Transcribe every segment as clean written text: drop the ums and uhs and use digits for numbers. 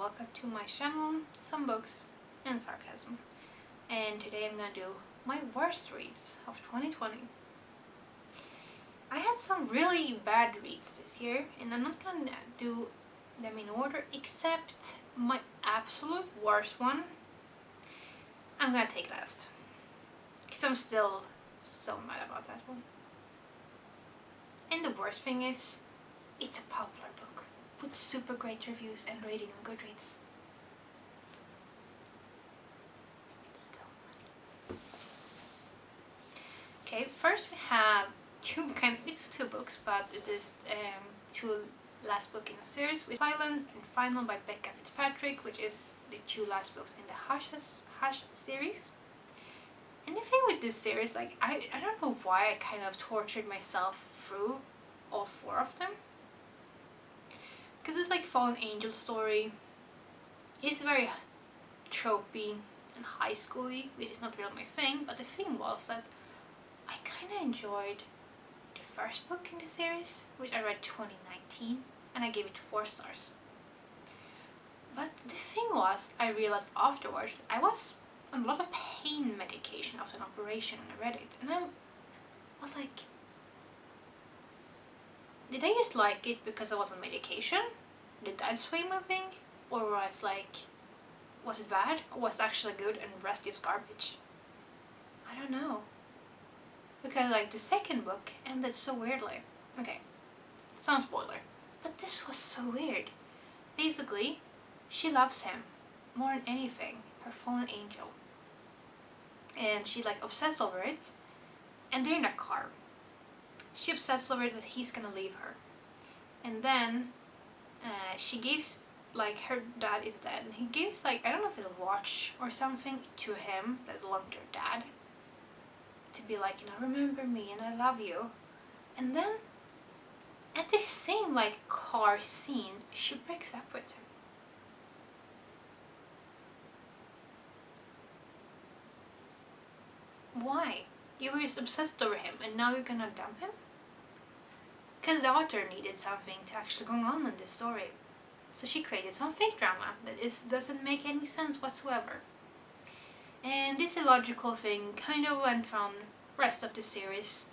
welcome to my channel, Some Books and Sarcasm. And today I'm gonna do my worst reads of 2020. I had some really bad reads this year, and I'm not gonna do them in order, except my absolute worst one I'm gonna take last, because I'm still so mad about that one. And the worst thing is, it's a popular book with super great reviews and rating on Goodreads. Still. Okay, first we have it's two books, but it is two last book in a series, with Silence and Final by Becca Fitzpatrick, which is the two last books in the Hush series. And the thing with this series, like I don't know why I kind of tortured myself through all four of them. Because it's like Fallen Angel story. It's very tropey and high schooly, which is not really my thing, but the thing was that I kind of enjoyed the first book in the series, which I read 2019, and I gave it 4 stars. But the thing was, I realized afterwards I was on a lot of pain medication after an operation when I read it, and I was like, did I just like it because I was on medication? Did that sway my thing? Or was it bad? Or was it actually good and the rest is garbage? I don't know. Because like the second book ended so weirdly. Okay, some spoiler. But this was so weird. Basically, she loves him more than anything, her fallen angel. And she's like obsessed over it. And they're in a car. She obsessed over it that he's gonna leave her. And then she gives, like, her dad is dead, and he gives, like, I don't know if it's a watch or something to him that belonged to her dad, to be like, you know, remember me and I love you. And then at the same like car scene, she breaks up with him. Why? You were just obsessed over him and now you're gonna dump him? Because the author needed something to actually go on in this story. So she created some fake drama that doesn't make any sense whatsoever. And this illogical thing kind of went on the rest of the series.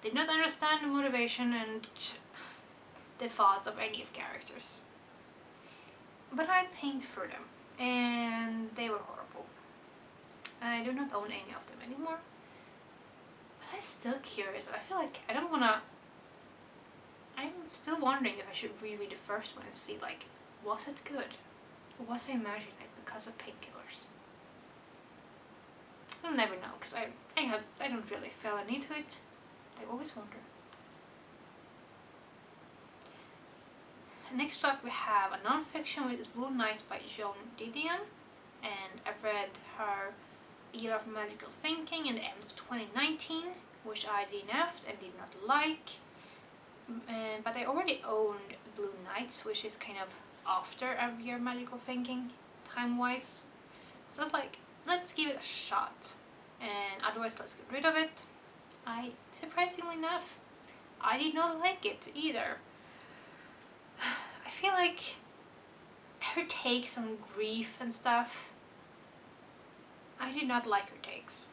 Did not understand the motivation and the thought of any of characters. But I paint through them, and they were horrible. I do not own any of them anymore. But I'm still curious. I feel like I don't wanna... I'm still wondering if I should reread the first one and see, like, was it good? Or was I imagining it because of painkillers? We'll never know, because I don't really feel a need to it. I always wonder. Next up we have a non-fiction, which is Blue Nights by Joan Didion. And I've read her Year of Magical Thinking in the end of 2019, which I DNF'd and did not like. But I already owned Blue Nights, which is kind of after a Year of Magical Thinking, time-wise. So I was like, let's give it a shot. And otherwise, let's get rid of it. Surprisingly enough, I did not like it either. I feel like her takes on grief and stuff, I did not like her takes.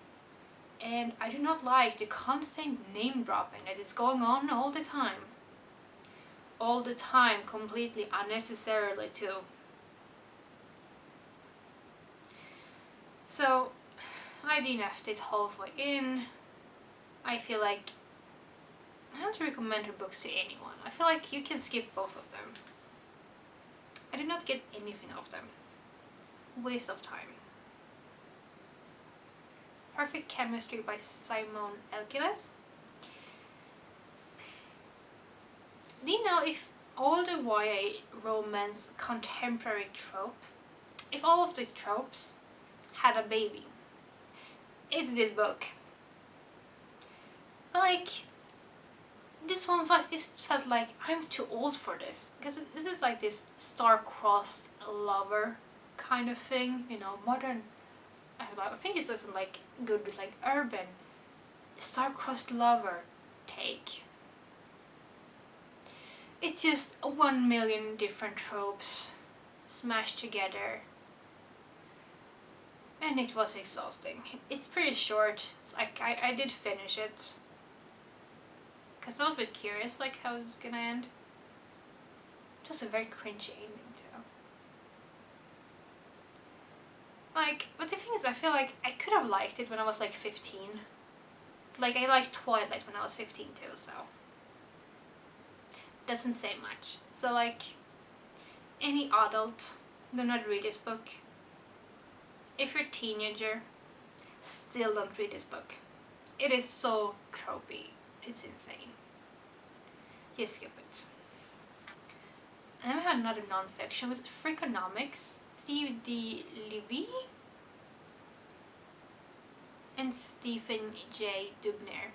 And I do not like the constant name dropping that is going on all the time. All the time, completely unnecessarily too. So, I DNF'd it halfway in. I feel like I don't recommend her books to anyone. I feel like you can skip both of them. I did not get anything of them. Waste of time. Perfect Chemistry by Simone Elkiles. Do you know if all the YA romance contemporary trope, if all of these tropes had a baby, it's this book. Like, this one just felt like I'm too old for this, because this is like this star-crossed lover kind of thing, you know, modern. I think it's just like good with like urban star-crossed lover take. It's just 1 million different tropes smashed together, and it was exhausting. It's pretty short, so I did finish it because I was a bit curious like how it's gonna end. It was a very cringy ending too. Like, but the thing is, I feel like I could have liked it when I was like 15. Like, I liked Twilight when I was 15 too, so doesn't say much. So like, any adult, do not read this book. If you're a teenager, still don't read this book. It is so tropey. It's insane. Just skip it. And then we had another non-fiction. Was it Freakonomics? Steve D. Levy and Stephen J. Dubner.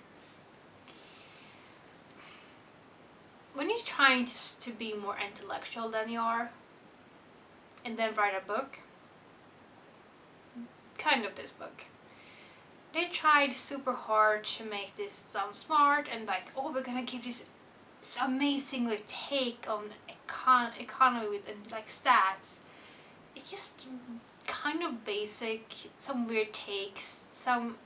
When you're trying to be more intellectual than you are, and then write a book, kind of this book. They tried super hard to make this sound smart and like, oh, we're gonna give this amazing like take on economy with and like stats. It's just kind of basic, some weird takes, some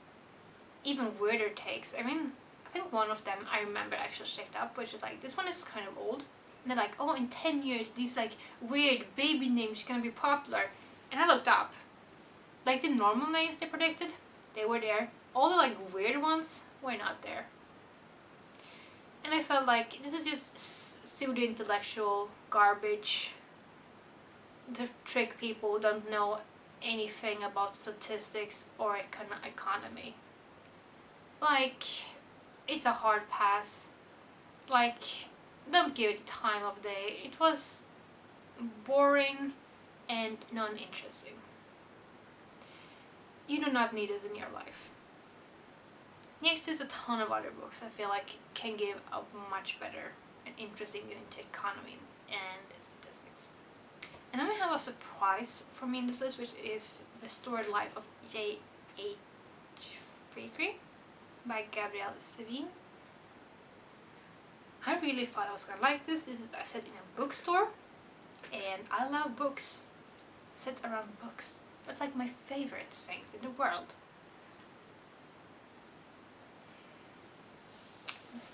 even weirder takes. I mean, I think one of them I remember actually checked up, which is like, this one is kind of old. And they're like, oh, in 10 years, these like weird baby names are gonna be popular. And I looked up. Like the normal names they predicted, they were there. All the like weird ones were not there. And I felt like this is just pseudo-intellectual garbage to trick people who don't know anything about statistics or economy. Like, it's a hard pass. Like, don't give it the time of day. It was boring and non-interesting. You do not need it in your life. Next is a ton of other books I feel like can give a much better and interesting view into economy and statistics. And then we have a surprise for me in this list, which is The Story Life of J.H. Freakonomics by Gabrielle Sevin. I really thought I was gonna like this. This is set in a bookstore, and I love books set around books. That's like my favorite things in the world.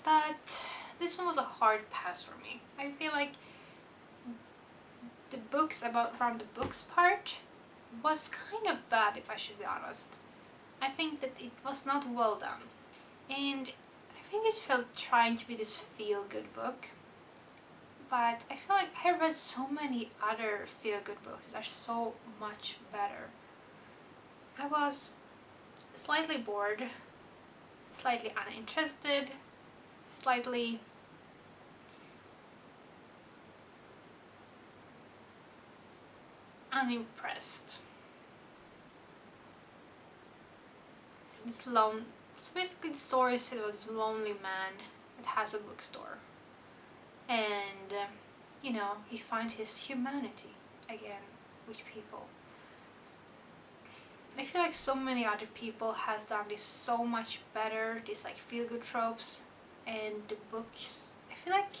But this one was a hard pass for me. I feel like the books around the books part was kind of bad, if I should be honest. I think that it was not well done. And I think it felt trying to be this feel-good book. But I feel like I read so many other feel-good books that are so much better. I was slightly bored, slightly uninterested, slightly unimpressed. So basically the story is about this lonely man that has a bookstore. And, you know, he finds his humanity again with people. I feel like so many other people has done this so much better, these like feel-good tropes, and the books, I feel like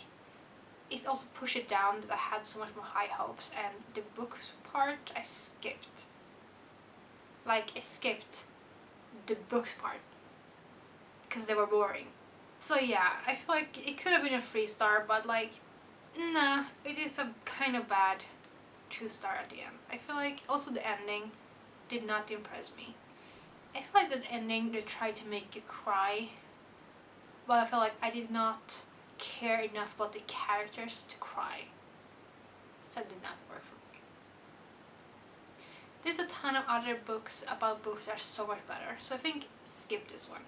it also pushed it down that I had so much more high hopes, and the books part I skipped. Like, I skipped the books part because they were boring. So yeah, I feel like it could have been a 3-star, but like, nah, it is a kind of bad 2-star at the end. I feel like also the ending did not impress me. I feel like that ending they tried to make you cry, but I felt like I did not care enough about the characters to cry. So it did not work for me. There's a ton of other books about books that are so much better, so I think skip this one.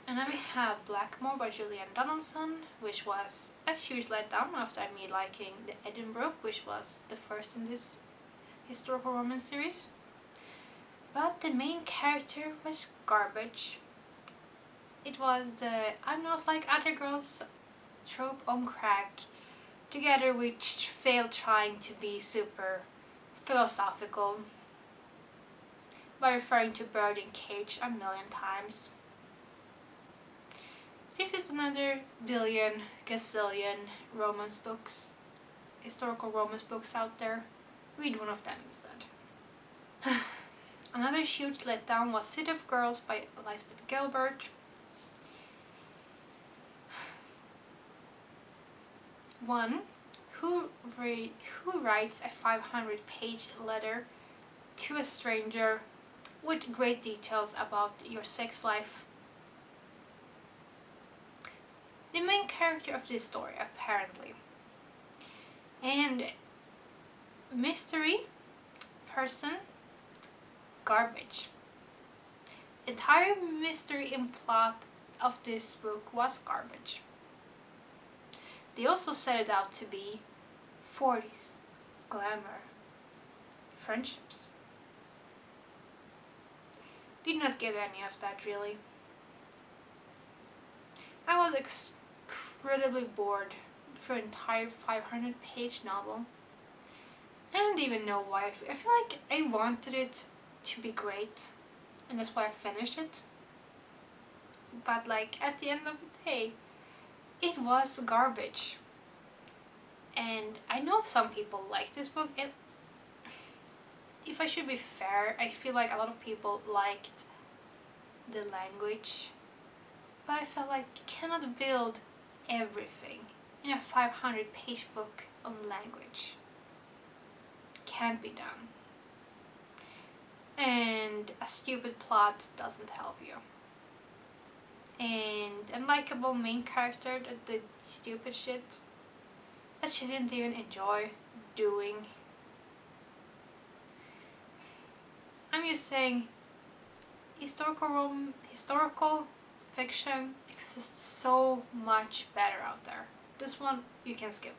And then we have Blackmore by Julian Donaldson, which was a huge letdown after me liking the Edinburgh, which was the first in this historical romance series. But the main character was garbage. It was the I'm not like other girls trope on crack, together with failed trying to be super philosophical by referring to bird in cage a million times. This is another gazillion romance books, historical romance books out there. read one of them instead. Another huge letdown was City of Girls by Elizabeth Gilbert. One, who writes a 500-page letter to a stranger with great details about your sex life? The main character of this story, apparently. And mystery, person, garbage. Entire mystery and plot of this book was garbage. They also set it out to be 40s, glamour, friendships. Did not get any of that really. I was incredibly bored for an entire 500-page novel. I don't even know why. I feel like I wanted it to be great, and that's why I finished it. But like at the end of the day, it was garbage. And I know some people like this book, and if I should be fair, I feel like a lot of people liked the language, but I felt like you cannot build everything in a 500-page book on language. Can't be done. And a stupid plot doesn't help you. And a unlikable main character that did stupid shit that she didn't even enjoy doing. I'm just saying, historical fiction exists so much better out there. This one you can skip.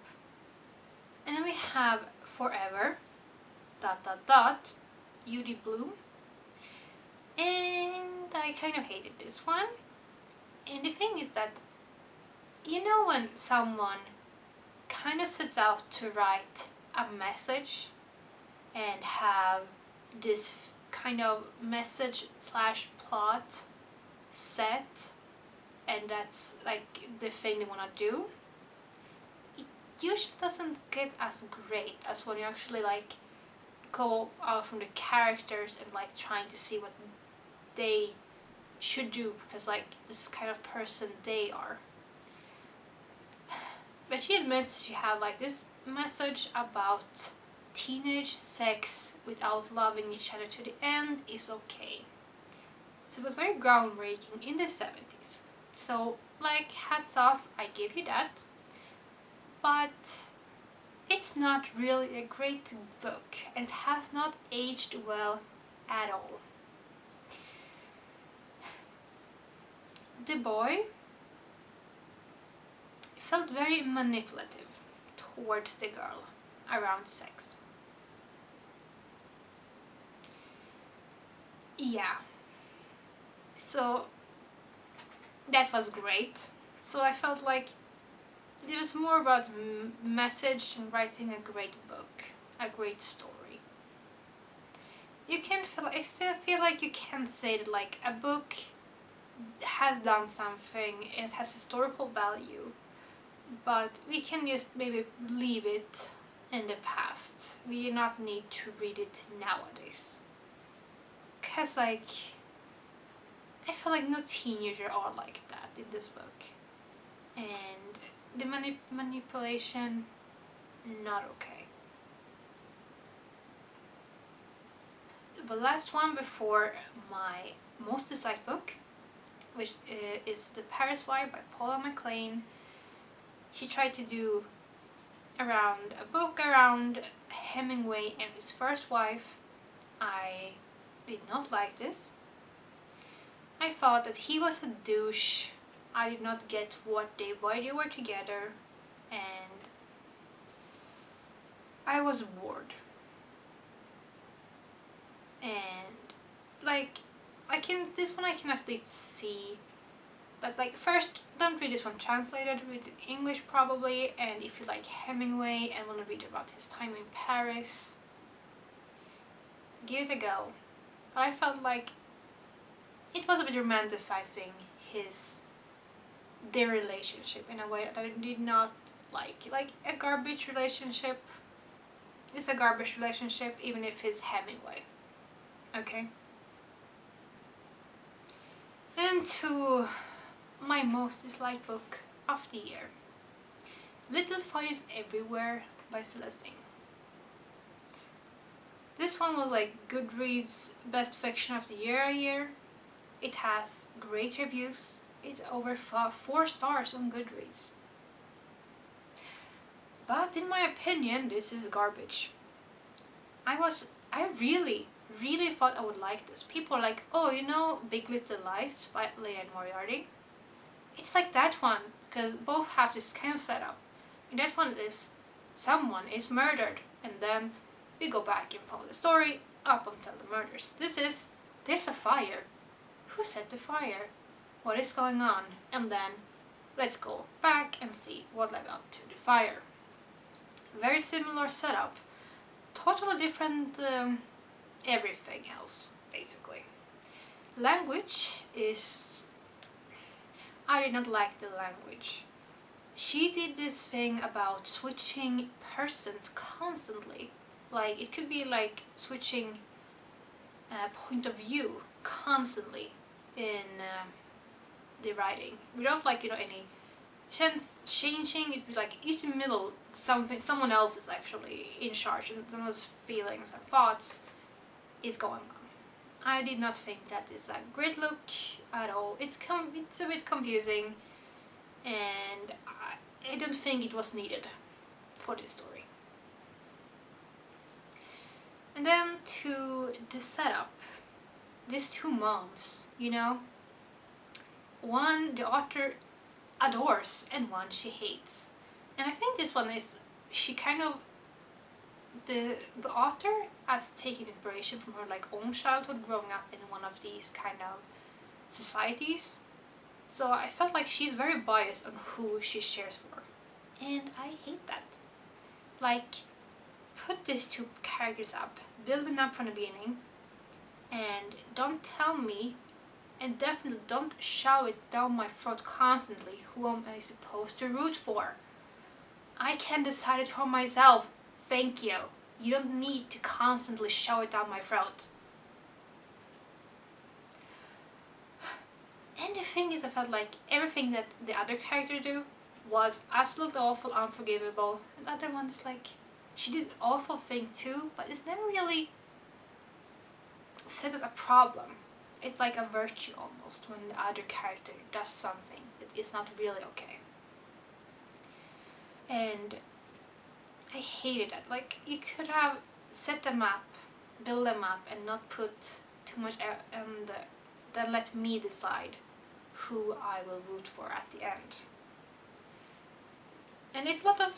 And then we have Forever, ... Judy Bloom. And I kind of hated this one. And the thing is that, you know when someone kind of sets out to write a message and have this kind of message slash plot set, and that's like the thing they want to do, it usually doesn't get as great as when you actually like go out from the characters and like trying to see what they should do, because like this kind of person they are. But she admits she had like this message about teenage sex without loving each other to the end is okay. So it was very groundbreaking in the 70s. So like hats off, I give you that. But it's not really a great book, and it has not aged well at all. The boy felt very manipulative towards the girl around sex. Yeah. So that was great. So I felt like it was more about message and writing a great book, a great story. You can feel, I still feel like you can say that like a book has done something, it has historical value, but we can just maybe leave it in the past. We do not need to read it nowadays. Cause like, I feel like no teenager are like that in this book. And the manipulation, not okay. The last one before my most disliked book, which is The Paris Wife by Paula McLean. She tried to do around a book around Hemingway and his first wife. I did not like this. I thought that he was a douche. I did not get why they were together, and I was bored. And like, this one I can actually see that like, first, don't read this one translated, read it in English probably, and if you like Hemingway and want to read about his time in Paris, give it a go. But I felt like it was a bit romanticizing their relationship in a way that I did not like. Like a garbage relationship It's a garbage relationship, even if it's Hemingway. Okay? And to my most disliked book of the year, Little Fires Everywhere by Celestine. This one was like Goodreads Best Fiction of the Year. It has great reviews. It's over 4 stars on Goodreads. But in my opinion, this is garbage. I really thought I would like this. People are like, oh, you know Big Little Lies by Leanne Moriarty? It's like that one, because both have this kind of setup. And that one is someone is murdered, and then we go back and follow the story up until the murders. This is, there's a fire. Who set the fire? What is going on? And then let's go back and see what led up to the fire. Very similar setup. Totally different everything else, basically. Language is... I did not like the language. She did this thing about switching persons constantly. Like, it could be like switching point of view constantly in the writing. Without like, you know, any changing. It'd be like each in the middle, someone else is actually in charge, and someone's feelings and thoughts is going on. I did not think that is a great look at all. It's a bit confusing, and I don't think it was needed for this story. And then to the setup, these two moms, you know, one the author adores and one she hates. And I think this one is, she kind of, the author has taken inspiration from her like own childhood growing up in one of these kind of societies. So I felt like she's very biased on who she shares for. And I hate that. Like, put these two characters up, build them up from the beginning, and don't tell me, and definitely don't shove it down my throat constantly, who am I supposed to root for? I can decide it for myself, thank you. You don't need to constantly shove it down my throat. And the thing is, I felt like everything that the other character do was absolutely awful, unforgivable. And the other one's like, she did awful thing too, but it's never really said as a problem. It's like a virtue almost when the other character does something that is not really okay. And I hated that. Like, you could have set them up, build them up, and not put too much and then let me decide who I will root for at the end. And it's a lot of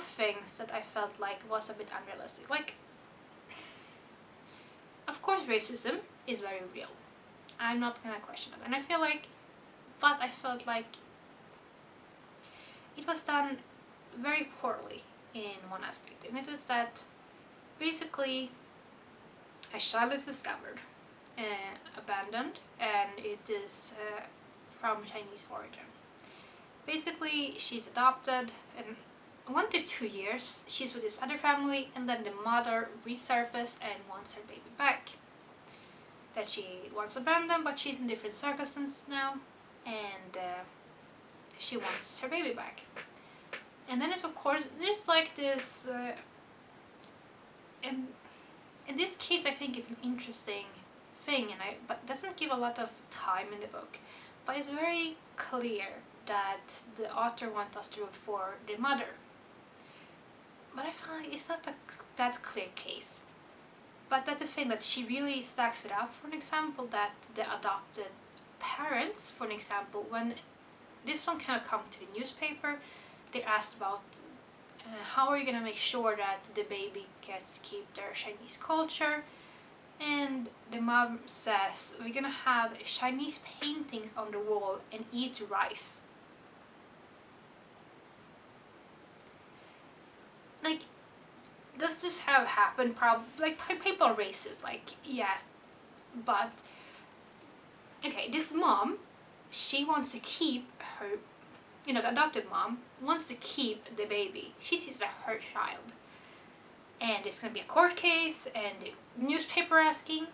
things that I felt like was a bit unrealistic. Like, of course racism is very real. I'm not gonna question it. And I felt like it was done very poorly in one aspect. And it is that basically a child is discovered, abandoned, and it is from Chinese origin. Basically, she's adopted, and 1 to 2 years she's with this other family, and then the mother resurfaces and wants her baby back. That she once abandoned, but she's in different circumstances now, and she wants her baby back. And then it's, of course, there's like this, and in this case I think it's an interesting thing, but doesn't give a lot of time in the book, but it's very clear that the author wants us to root for the mother. But I find like it's not that clear case. But that's the thing, that she really stacks it up. For an example, that the adopted parents, for an example, when this one kind of come to the newspaper, they're asked about how are you going to make sure that the baby gets to keep their Chinese culture. And the mom says, we're going to have Chinese paintings on the wall and eat rice. Like, does this have happened? Probably. Like, people are racist, like, yes, but okay, this mom, she wants to keep her you know, the adopted mom wants to keep the baby. She sees it as her child. And it's gonna be a court case and newspaper asking,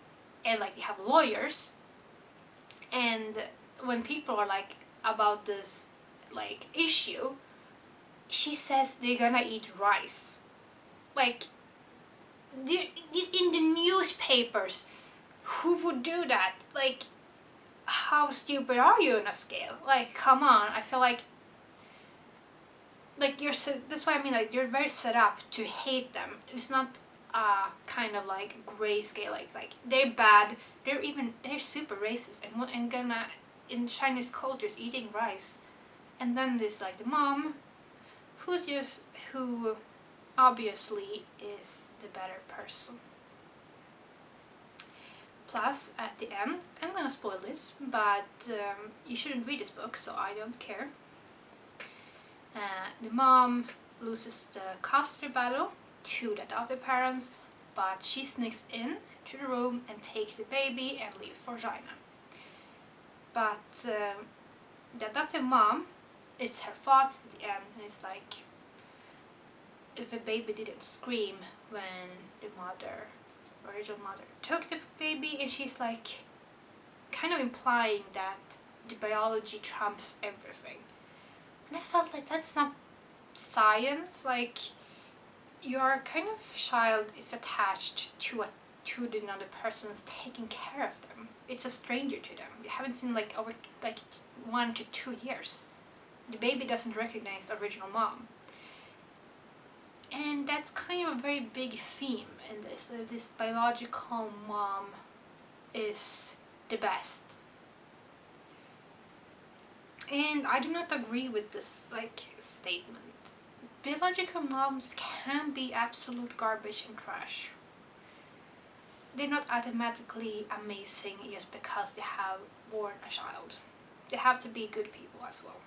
and like they have lawyers. And when people are like about this like issue, she says they're gonna eat rice. Like, in the newspapers, who would do that? Like, how stupid are you on a scale? Like, come on. I feel like you're that's why I mean, like, you're very set up to hate them. It's not kind of like gray scale, like they're bad, they're super racist and gonna in Chinese cultures eating rice. And then there's like the mom who obviously is the better person. Plus, at the end, I'm gonna spoil this, but you shouldn't read this book, so I don't care. The mom loses the custody battle to the adopted parents, but she sneaks in to the room and takes the baby and leaves for China. But the adopted mom, it's her thoughts at the end, and it's like, if the baby didn't scream when the original mother took the baby, and she's like kind of implying that the biology trumps everything. And I felt like that's not science. Like, your kind of child is attached to another person taking care of them. It's a stranger to them. You haven't seen like over like 1 to 2 years. The baby doesn't recognize the original mom. And that's kind of a very big theme in this. This biological mom is the best. And I do not agree with this like statement. Biological moms can be absolute garbage and trash. They're not automatically amazing just because they have born a child. They have to be good people as well.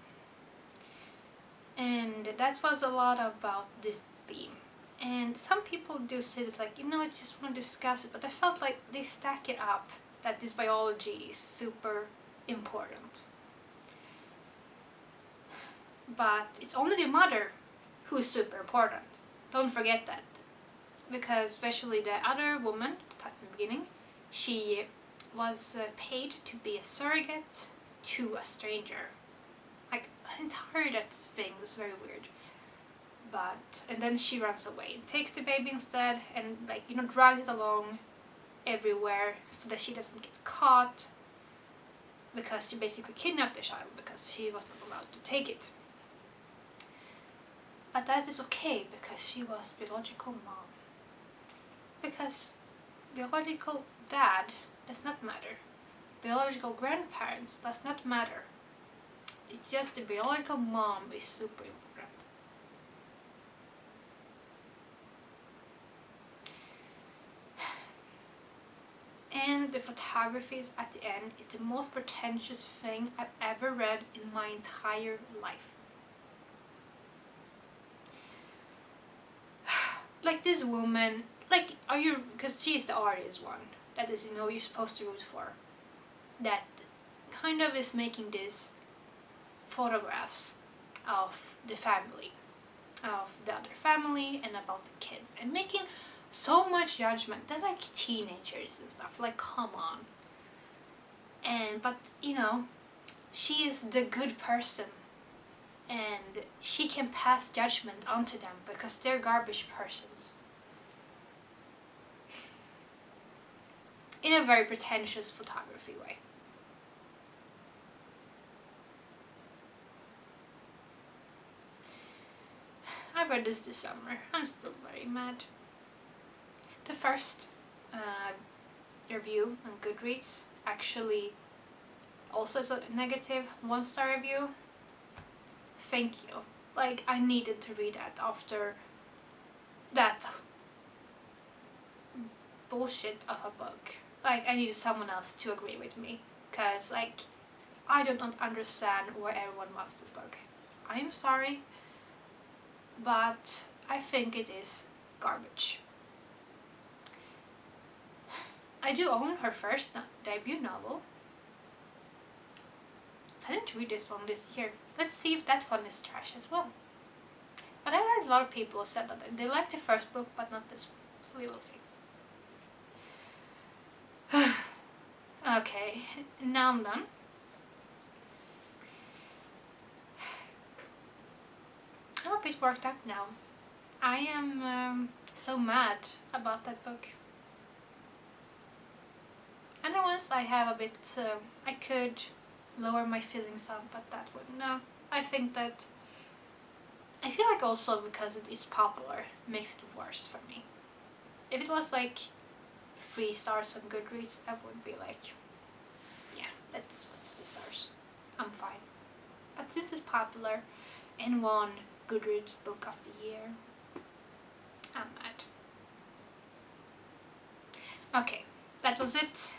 And that was a lot about this theme. And some people do say it's like, I just want to discuss it, but I felt like they stack it up that this biology is super important. But it's only the mother who is super important. Don't forget that. Because especially the other woman, in the beginning, she was paid to be a surrogate to a stranger. Like, entire that thing was very weird. And then she runs away and takes the baby instead and drags it along everywhere so that she doesn't get caught, because she basically kidnapped the child because she was not allowed to take it. But that is okay because she was biological mom. Because biological dad does not matter. Biological grandparents does not matter. It's just the biological mom is super important. And the photography at the end is the most pretentious thing I've ever read in my entire life. Like, this woman, because she's the artist one, that is, you're supposed to root for, that kind of is making these photographs of the family, of the other family, and about the kids, and making so much judgment. They're like teenagers and stuff, like, come on. But she is the good person, and she can pass judgment onto them because they're garbage persons. In a very pretentious photography way. I read this summer. I'm still very mad. The first review on Goodreads actually also is a negative 1-star review. Thank you. Like, I needed to read that after that bullshit of a book. Like, I needed someone else to agree with me, because I don't understand why everyone loves this book. I'm sorry, but I think it is garbage. I do own her first debut novel. I didn't read this one this year. Let's see if that one is trash as well. But I heard a lot of people who said that they liked the first book but not this one, so we will see. Okay, now I'm done. I'm a bit worked up now. I am so mad about that book. And once I have a bit, I could lower my feelings up, but that would no. I think that I feel like also because it is popular makes it worse for me. If it was like 3 stars on Goodreads, I would be like, yeah, that's what it deserves. I'm fine. But since it's popular and won Goodreads Book of the Year, I'm mad. Okay, that was it